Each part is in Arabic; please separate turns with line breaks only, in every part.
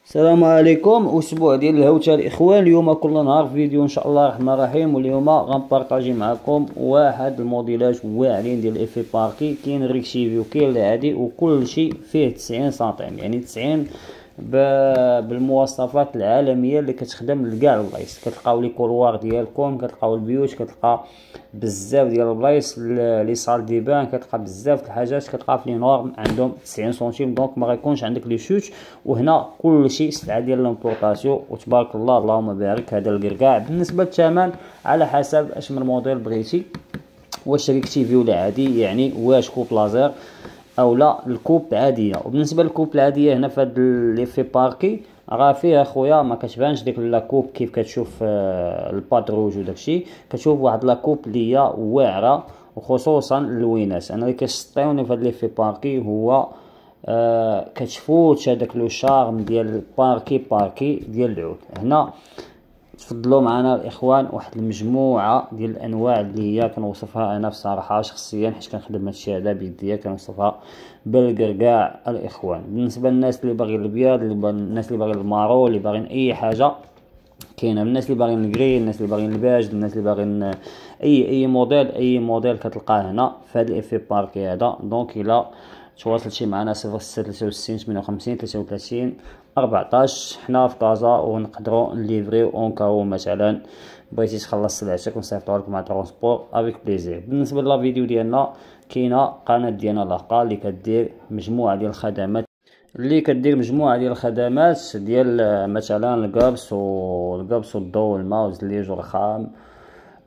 السلام عليكم. اسبوع ديال الهوته الاخوان. اليوم كل نهار فيديو ان شاء الله الرحمن الرحيم. واليوم غنبارطاجي معكم واحد الموديلات واعرين ديال الايفي باركي. كاين ريكشيفي وكاين العادي وكل شيء فيه 90 سنتيم، يعني 90 بالمواصفات العالميه اللي كتخدم لكاع البلايص. كتلقاو لي كولوار ديالكم، كتلقاو البيوت، كتلقى بزاف ديال البلايص لي صال ديبان، كتلقى بزاف د الحاجات، كتلقى في لي نورم عندهم 90 سنتيم. دونك ما غيكونش عندك لي شوت. وهنا كل شيء 7 ديال لامبورطاسيون وتبارك الله اللهم بارك. هذا الكركاع بالنسبه للثمن على حسب اش من موديل بغيتي، واش ريكتيفي ولا عادي، يعني واش كوب لازر او لا الكوب عاديه. وبالنسبه للكوب العاديه هنا في هاد ليفي باركي راه فيه اخويا ما كتبانش ديك لاكوب كيف كتشوف الباتروج وداكشي. كتشوف واحد لاكوب اللي هي واعره، وخصوصا اللوينات. انا اللي كيسطيوني في هاد ليفي باركي هو كتفوت هذاك لو شارم ديال باركي ديال العود. هنا تفضلوا معنا الاخوان واحد المجموعه ديال الانواع اللي هي كنوصفها انا بصراحه شخصيا، حيت كنخدم هادشي هذا بيديا، كنوصفها بالكركاع الاخوان. بالنسبه للناس اللي باغيين الابيض، الناس اللي باغيين المارو، اللي باغيين اي حاجه كاينه. الناس اللي باغيين الكري، الناس اللي باغيين الباج، الناس اللي باغيين اي موديل كتلقاه هنا في هذا الايفي باركي هذا. دونك الا تواصلتي معنا 0663 58 33 14 حنا في كازا، ونقدروا نليفريو اون كاو مثلا بغيتي تخلص سلعتك ونصيفطوها لك مع ترونسبور افيك بليزير. بالنسبه لا فيديو ديالنا كاينه قناه ديالنا لاقا اللي كدير مجموعه ديال الخدمات، ديال مثلا القبص والضو والماء والزليج والرخام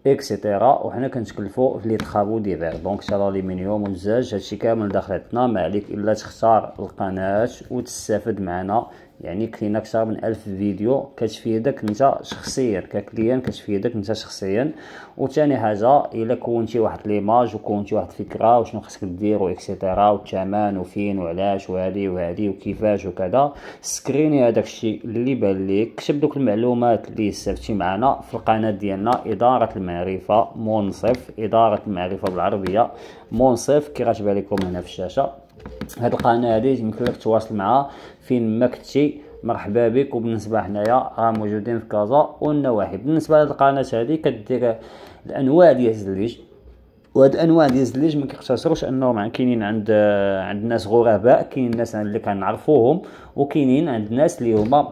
اكسيتيرا. وحنا كنتكلفوا في لي طرافو ديفير، دونك حتى الالومنيوم والزاج هادشي كامل داخلتنا. ما عليك الا تختار القناه وتستافد معنا. يعني كاين اكثر من 1000 فيديو كتفيدك انت شخصيا ككليان، كتفيدك انت شخصيا. وثاني حاجه الا كونتي واحد ليماج وكونتي واحد الفكره وشنو خصك دير واكسيتيرا والثمن وفين وعلاش وهادي وكيفاش وكذا، سكريني هذاك الشيء اللي بان ليك، كتب دوك المعلومات اللي استفدتي معنا في القناه ديالنا اداره المعرفه منصف. اداره المعرفه بالعربيه منصف كي غتبان لكم هنا في الشاشه. هاد القناه هادي يمكن لك تواصل معها فين ما كنتي، مرحبا بك. وبالنسبه حنايا راه موجودين في كازا والنواحي. بالنسبه لهاد القناه هادي كدير الانواع ديال الزليج، وهاد الانواع ديال الزليج ما كيقتصروش انهم كاينين عند ناس غرباء، كاين ناس اللي كنعرفوهم، وكاينين عند ناس اللي هما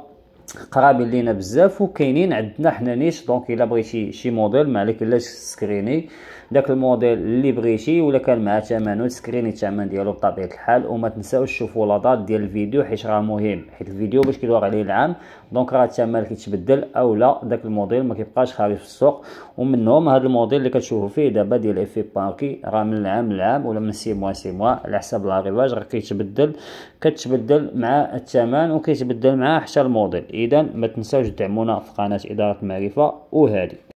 قرابين لينا بزاف، وكاينين عندنا حنا نيش. دونك الا بغيتي شي موديل ما عليك الا تسكريني داك الموديل اللي بغيتي، ولا كان مع ثمنه تسكريني الثمن ديالو بطبيعه الحال. وما تنساوش تشوفوا لا دات ديال الفيديو حيت راه مهم، حيت الفيديو باش كيدور عليه العام. دونك راه الثمن كيتبدل او لا داك الموديل ما كيبقاش خارج في السوق. ومنهم هذا الموديل اللي كتشوفوا فيه دابا ديال ايفي باركي، راه من العام للعام ولا من 6 موا على حسب لاريفاج راه كتبدل مع الثمن وكيتبدل مع حتى الموديل. اذا ما تنساوش تدعمونا في قناه اداره المعرفه. وهذه